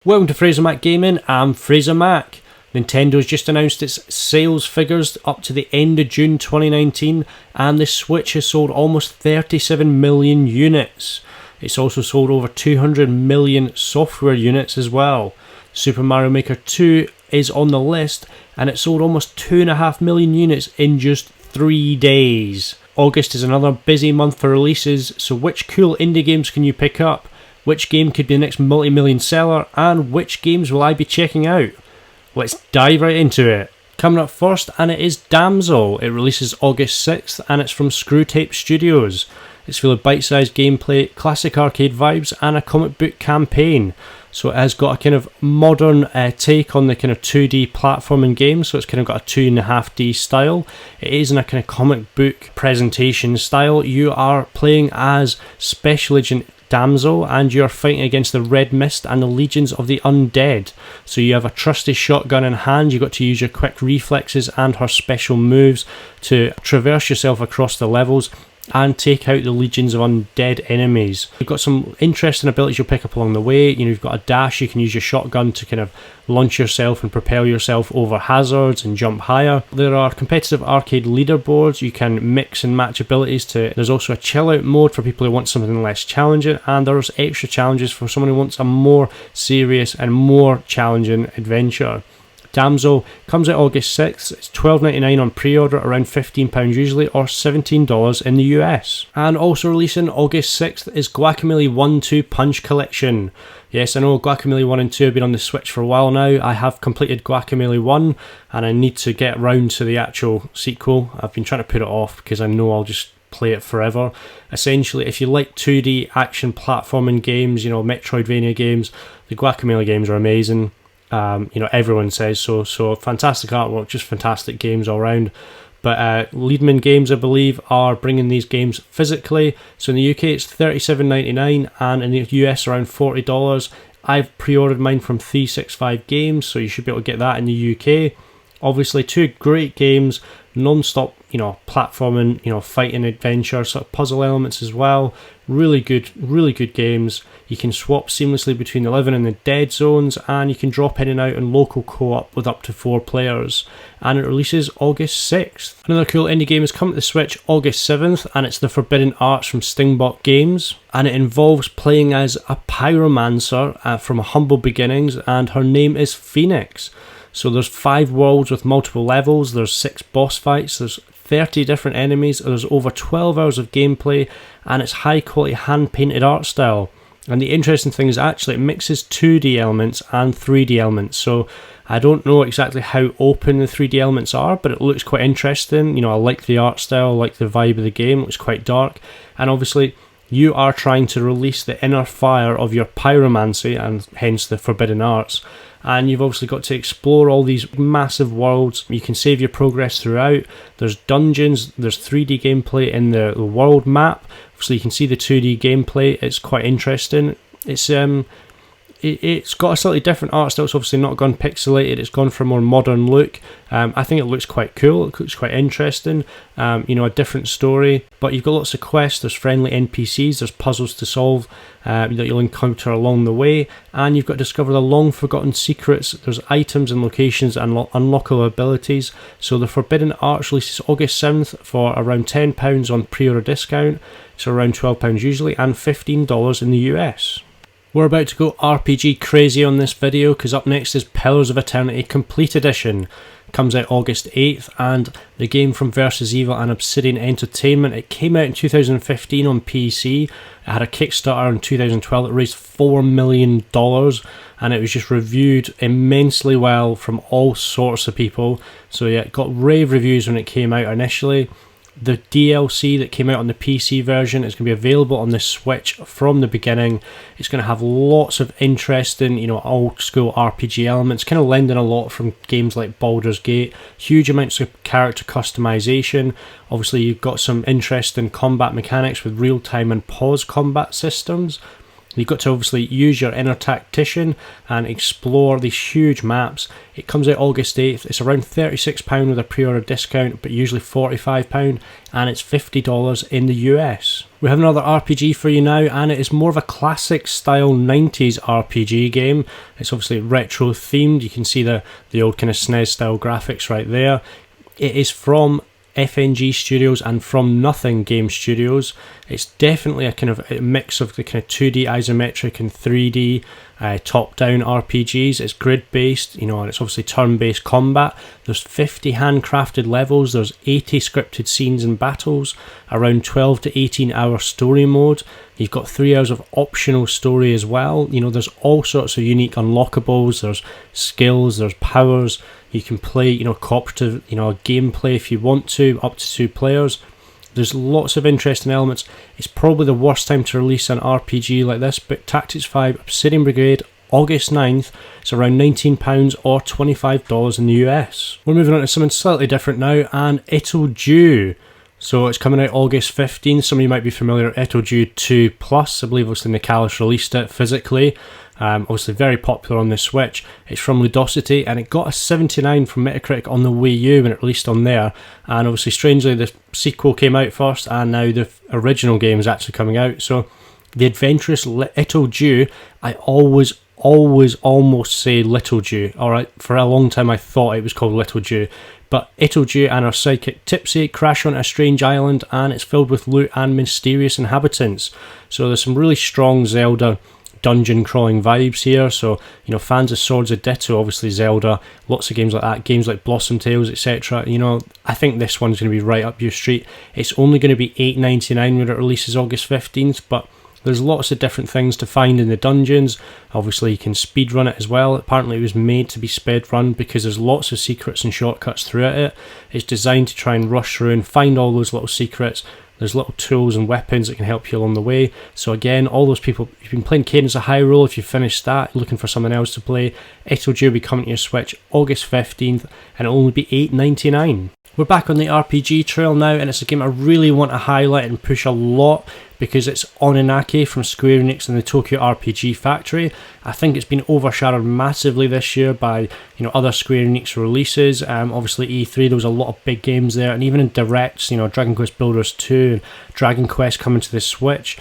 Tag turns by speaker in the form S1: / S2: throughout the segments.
S1: Welcome to Fraser Mac Gaming. I'm Fraser Mac. Nintendo's just announced its sales figures up to the end of June 2019, and the Switch has sold almost 37 million units. It's also sold over 200 million software units as well. Super Mario Maker 2 is on the list, and it sold almost 2.5 million units in just 3 days. August is another busy month for releases, so which cool indie games can you pick up? Which game could be the next multi-million seller, and which games will I be checking out? Let's dive right into it. Coming up first, and it is Damsel. It releases August 6th, and it's from Screwtape Studios. It's full of bite-sized gameplay, classic arcade vibes, and a comic book campaign. So it has got a kind of modern take on the kind of 2D platforming game, so it's kind of got a 2.5D style. It is in a kind of comic book presentation style. You are playing as Special Agent Damsel, and you're fighting against the Red Mist and the legions of the undead. So you have a trusty shotgun in hand. You've got to use your quick reflexes and her special moves to traverse yourself across the levels and take out the legions of undead enemies. You've got some interesting abilities you'll pick up along the way. You've got a dash. You can use your shotgun to kind of launch yourself and propel yourself over hazards and jump higher. There are competitive arcade leaderboards. You can mix and match abilities to. There's also a chill out mode for people who want something less challenging, and there's extra challenges for someone who wants a more serious and more challenging adventure. Damsel comes out August 6th. It's $12.99 on pre-order, around £15 usually, or $17 in the US. And also releasing August 6th is Guacamole 1-2 Punch Collection. Yes, I know Guacamole 1 and 2 have been on the Switch for a while now. I have completed Guacamole 1, and I need to get round to the actual sequel. I've been trying to put it off because I know I'll just play it forever. Essentially, if you like 2D action platforming games, Metroidvania games, the Guacamole games are amazing. Everyone says so. So fantastic artwork, just fantastic games all round. But Leadman Games, I believe, are bringing these games physically. So in the UK it's $37.99, and in the US around $40. I've pre-ordered mine from 365 Games, so you should be able to get that in the UK. Obviously, two great games, non-stop, platforming, fighting adventure, sort of puzzle elements as well. Really good games. You can swap seamlessly between the living and the dead zones, and you can drop in and out in local co-op with up to 4 players. And it releases August 6th. Another cool indie game has come to the Switch August 7th, and it's The Forbidden Arts from Stingbot Games. And it involves playing as a pyromancer from humble beginnings, and her name is Phoenix. So there's 5 worlds with multiple levels, there's 6 boss fights, there's 30 different enemies, there's over 12 hours of gameplay, and it's high quality hand painted art style. And the interesting thing is actually it mixes 2D elements and 3D elements, so I don't know exactly how open the 3D elements are, but it looks quite interesting. I like the art style, I like the vibe of the game, it looks quite dark, and obviously you are trying to release the inner fire of your pyromancy, and hence the Forbidden Arts. And you've obviously got to explore all these massive worlds. You can save your progress throughout. There's dungeons, there's 3D gameplay in the world map, so you can see the 2D gameplay. It's quite interesting. It's got a slightly different art style. It's obviously not gone pixelated, it's gone for a more modern look. I think it looks quite cool, it looks quite interesting. A different story, but you've got lots of quests, there's friendly NPCs, there's puzzles to solve that you'll encounter along the way, and you've got to discover the long forgotten secrets. There's items and locations and unlockable abilities. So the Forbidden Arts releases August 7th for around £10 on pre-order discount, so around £12 usually, and $15 in the US. We're about to go RPG crazy on this video, because up next is Pillars of Eternity Complete Edition. Comes out August 8th, and the game from Versus Evil and Obsidian Entertainment. It came out in 2015 on PC. It had a Kickstarter in 2012 that raised $4 million, and it was just reviewed immensely well from all sorts of people. So yeah, it got rave reviews when it came out initially. The DLC that came out on the PC version is going to be available on the Switch from the beginning. It's going to have lots of interesting, old school RPG elements, kind of lending a lot from games like Baldur's Gate. Huge amounts of character customization. Obviously, you've got some interesting combat mechanics with real-time and pause combat systems. You've got to obviously use your inner tactician and explore these huge maps. It comes out August 8th. It's around £36 with a pre-order discount, but usually £45, and it's $50 in the US. We have another RPG for you now, and it is more of a classic style 90s RPG game. It's obviously retro themed. You can see the old kind of SNES style graphics right there. It is from FNG Studios and From Nothing Game Studios. It's definitely a kind of a mix of the kind of 2D isometric and 3D top-down RPGs. It's grid-based, and it's obviously turn-based combat. There's 50 handcrafted levels, there's 80 scripted scenes and battles, around 12 to 18 hour story mode. You've got 3 hours of optional story as well. There's all sorts of unique unlockables, there's skills, there's powers. You can play, cooperative, gameplay if you want to, up to 2 players. There's lots of interesting elements. It's probably the worst time to release an RPG like this, but Tactics 5 Obsidian Brigade, August 9th, it's around £19 or $25 in the US. We're moving on to something slightly different now, and Itoju. So it's coming out August 15th. Some of you might be familiar with Itoju 2 Plus. I believe obviously Nicalis released it physically. Obviously very popular on the Switch. It's from Ludosity, and it got a 79 from Metacritic on the Wii U when it released on there. And obviously, strangely, the sequel came out first, and now the original game is actually coming out. So the adventurous Itoju, I always almost say Little Jew. Alright, for a long time I thought it was called Little Jew. But Itoju and her sidekick Tipsy crash on a strange island, and it's filled with loot and mysterious inhabitants. So there's some really strong Zelda dungeon crawling vibes here. So fans of Swords of Ditto, obviously Zelda, lots of games like that, games like Blossom Tales, etc. I think this one's going to be right up your street. It's only going to be $8.99 when it releases August 15th, but there's lots of different things to find in the dungeons. Obviously you can speedrun it as well. Apparently it was made to be speedrun because there's lots of secrets and shortcuts throughout it. It's designed to try and rush through and find all those little secrets. There's little tools and weapons that can help you along the way. So again, all those people, you've been playing Cadence of Hyrule, if you've finished that, looking for something else to play, Itoju will be coming to your Switch August 15th, and it'll only be $8.99. We're back on the RPG trail now, and it's a game I really want to highlight and push a lot because it's Anunaki from Square Enix and the Tokyo RPG Factory. I think it's been overshadowed massively this year by other Square Enix releases. Obviously E3, there was a lot of big games there, and even in Directs, Dragon Quest Builders 2 and Dragon Quest coming to the Switch.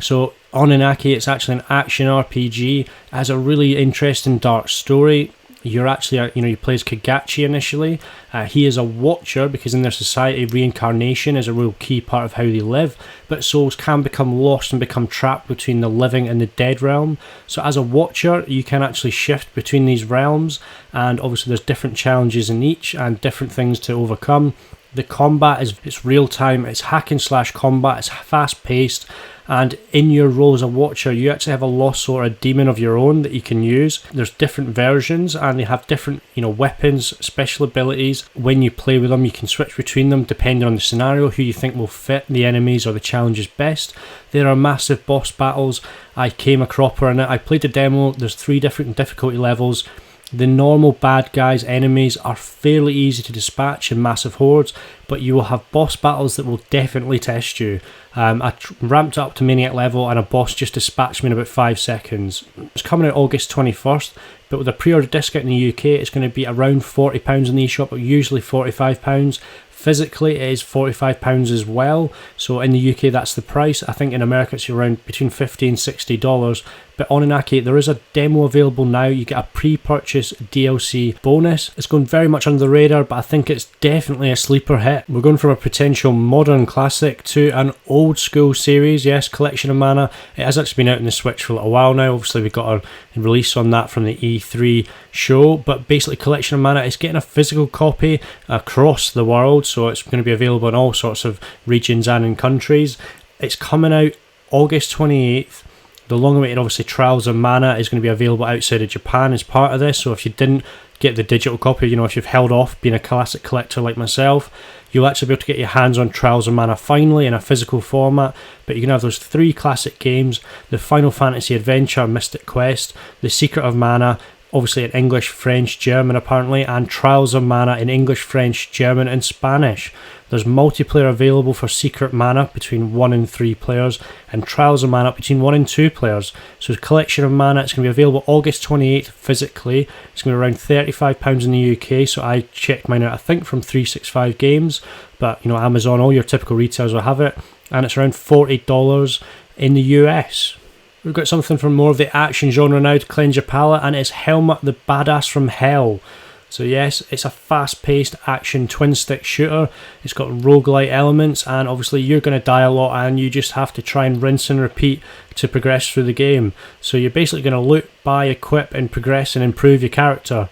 S1: So Anunaki, it's actually an action RPG. It has a really interesting dark story. You're actually, you play as Kagachi initially. He is a watcher because in their society, reincarnation is a real key part of how they live. But souls can become lost and become trapped between the living and the dead realm. So as a watcher, you can actually shift between these realms. And obviously there's different challenges in each and different things to overcome. The combat it's real time, it's hack and slash combat, it's fast paced. And in your role as a watcher, you actually have a lost or a demon of your own that you can use. There's different versions, and they have different, weapons, special abilities. When you play with them, you can switch between them depending on the scenario, who you think will fit the enemies or the challenges best. There are massive boss battles. I came a cropper in it. I played the demo. There's 3 different difficulty levels. The normal bad guys, enemies, are fairly easy to dispatch in massive hordes, but you will have boss battles that will definitely test you. I ramped up to Maniac level and a boss just dispatched me in about 5 seconds. It's coming out August 21st, but with a pre-order discount in the UK, it's going to be around £40 in the eShop, but usually £45. Physically, it is £45 as well. So in the UK, that's the price. I think in America, it's around between $50 and $60. But Anunaki, there is a demo available now. You get a pre-purchase DLC bonus. It's going very much under the radar, but I think it's definitely a sleeper hit. We're going from a potential modern classic to an old school series. Yes, Collection of Mana. It has actually been out in the Switch for a little while now. Obviously, we got a release on that from the E3 show. But basically, Collection of Mana is getting a physical copy across the world. So it's going to be available in all sorts of regions and in countries. It's coming out August 28th. The long-awaited, obviously, Trials of Mana is going to be available outside of Japan as part of this. So if you didn't get the digital copy, if you've held off being a classic collector like myself, you'll actually be able to get your hands on Trials of Mana finally in a physical format. But you can have those 3 classic games: the Final Fantasy Adventure, Mystic Quest, The Secret of Mana, obviously in English, French, German apparently, and Trials of Mana in English, French, German and Spanish. There's multiplayer available for Secret Mana between 1 and 3 players, and Trials of Mana between 1 and 2 players. So the Collection of Mana, it's going to be available August 28th physically. It's going to be around £35 in the UK, so I checked mine out, I think from 365 Games, but you know, Amazon, all your typical retailers will have it, and it's around $40 in the US. We've got something from more of the action genre now to cleanse your palate, and it's Helmet the Badass from Hell. So yes, it's a fast-paced action twin-stick shooter. It's got roguelite elements, and obviously you're going to die a lot, and you just have to try and rinse and repeat to progress through the game. So you're basically going to loot, buy, equip, and progress and improve your character.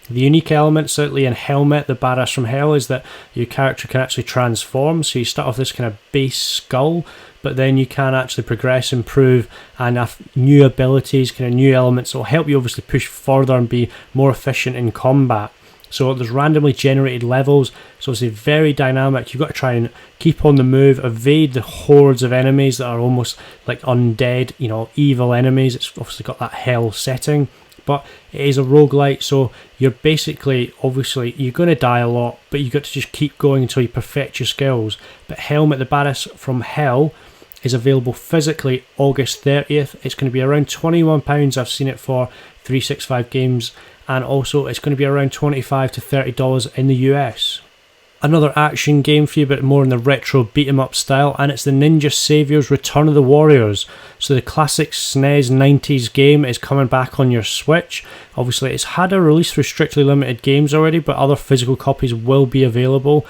S1: The unique element, certainly in Helmet, the Badass from Hell, is that your character can actually transform. So you start off this kind of base skull, but then you can actually progress, improve, and have new abilities, kind of new elements that will help you obviously push further and be more efficient in combat. So there's randomly generated levels, so it's very dynamic. You've got to try and keep on the move, evade the hordes of enemies that are almost like undead, you know, evil enemies. It's obviously got that hell setting, but it is a roguelite, so you're basically, obviously, you're going to die a lot, but you've got to just keep going until you perfect your skills. But Helmet the Badass from Hell is available physically August 30th. It's going to be around £21, I've seen it for 365 Games, and also it's going to be around $25 to $30 in the US. Another action game for you, but more in the retro beat-em-up style, and it's the Ninja Savior's Return of the Warriors. So the classic SNES 90s game is coming back on your Switch. Obviously it's had a release through Strictly Limited Games already, but other physical copies will be available.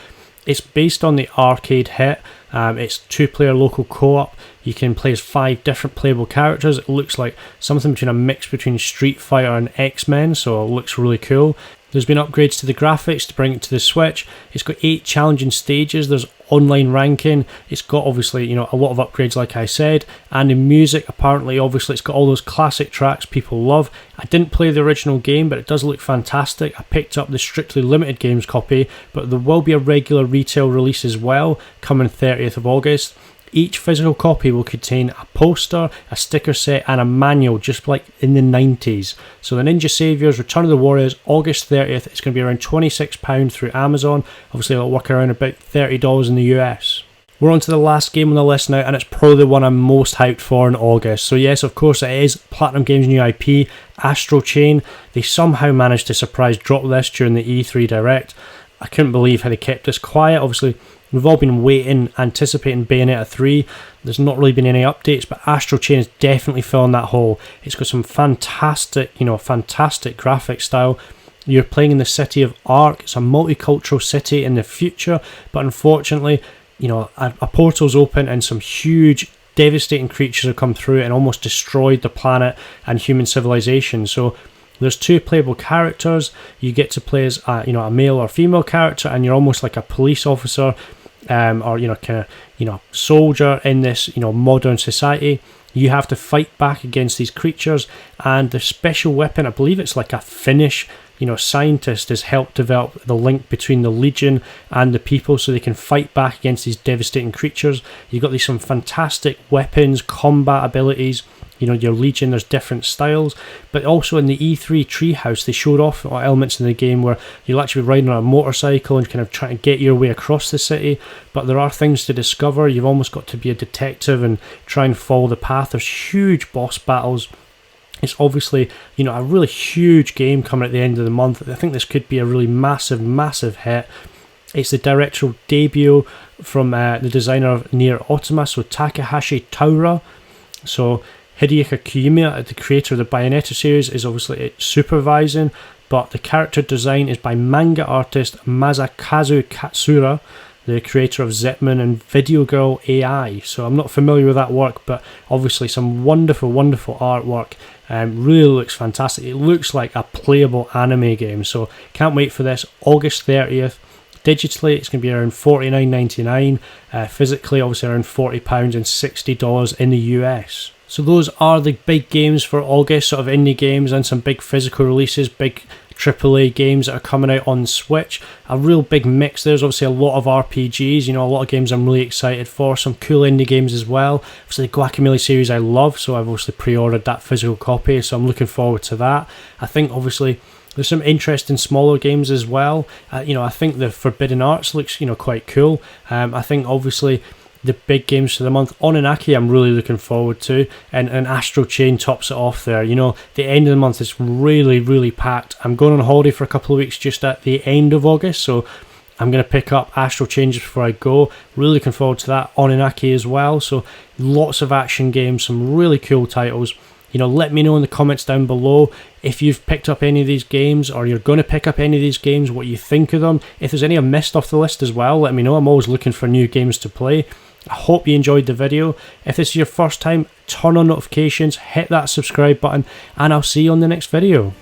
S1: It's based on the arcade hit. It's 2-player local co-op. You can play as 5 different playable characters. It looks like something between a mix between Street Fighter and X-Men, so it looks really cool. There's been upgrades to the graphics to bring it to the Switch. It's got 8 challenging stages. There's online ranking. It's got obviously, you know, a lot of upgrades like I said, and in music apparently obviously it's got all those classic tracks people love. I didn't play the original game, but it does look fantastic. I picked up the Strictly Limited Games copy, but there will be a regular retail release as well coming 30th of August. Each physical copy will contain a poster, a sticker set and a manual, just like in the 90s. So the Ninja Savior's Return of the Warriors, August 30th. It's going to be around £26 through Amazon. Obviously it'll work around about $30 in the US. We're on to the last game on the list now, and it's probably the one I'm most hyped for in August. So yes, of course it is Platinum Games' new IP, Astral Chain. They somehow managed to surprise drop this during the E3 Direct. I couldn't believe how they kept this quiet. Obviously we've all been waiting, anticipating Bayonetta 3. There's not really been any updates, but Astral Chain is definitely filling that hole. It's got some fantastic, fantastic graphic style. You're playing in the city of Ark. It's a multicultural city in the future, but unfortunately, a portal's open and some huge, devastating creatures have come through and almost destroyed the planet and human civilization. So there's 2 playable characters. You get to play as a male or female character, and you're almost like a police officer, or soldier in this modern society. You have to fight back against these creatures, and the special weapon, I believe it's like a Finnish scientist, has helped develop the link between the Legion and the people, so they can fight back against these devastating creatures. You've got some fantastic weapons, combat abilities. Your Legion, there's different styles, but also in the E3 Treehouse, they showed off elements in the game where you'll actually be riding on a motorcycle and kind of trying to get your way across the city, but there are things to discover. You've almost got to be a detective and try and follow the path. There's huge boss battles. It's obviously, a really huge game coming at the end of the month. I think this could be a really massive hit. It's the directorial debut from the designer of Nier Automata, so Takahashi Taura. So Hideki Kojima, the creator of the Bayonetta series, is obviously supervising, but the character design is by manga artist Masakazu Katsura, the creator of Zetman and Video Girl AI. So I'm not familiar with that work, but obviously some wonderful artwork. Really looks fantastic. It looks like a playable anime game, so can't wait for this. August 30th. Digitally, it's going to be around $49.99. Physically, obviously around £40 and $60 in the US. So those are the big games for August, sort of indie games and some big physical releases, big AAA games that are coming out on Switch. A real big mix. There's obviously a lot of RPGs, you know, a lot of games I'm really excited for. Some cool indie games as well. Obviously the Guacamole series I love, so I've obviously pre-ordered that physical copy, so I'm looking forward to that. I think obviously there's some interesting smaller games as well. You know, I think the Forbidden Arts looks, you know, quite cool. I think obviously the big games for the month, Anunaki I'm really looking forward to, and Astral Chain tops it off there. You know, the end of the month is really packed. I'm going on holiday for a couple of weeks just at the end of August, so I'm going to pick up Astral Chain just before I go. Really looking forward to that. Anunaki as well, so lots of action games, some really cool titles. You know, let me know in the comments down below if you've picked up any of these games, or you're going to pick up any of these games, what you think of them. If there's any I've missed off the list as well, let me know. I'm always looking for new games to play. I hope you enjoyed the video. If this is your first time, turn on notifications, hit that subscribe button, and I'll see you on the next video.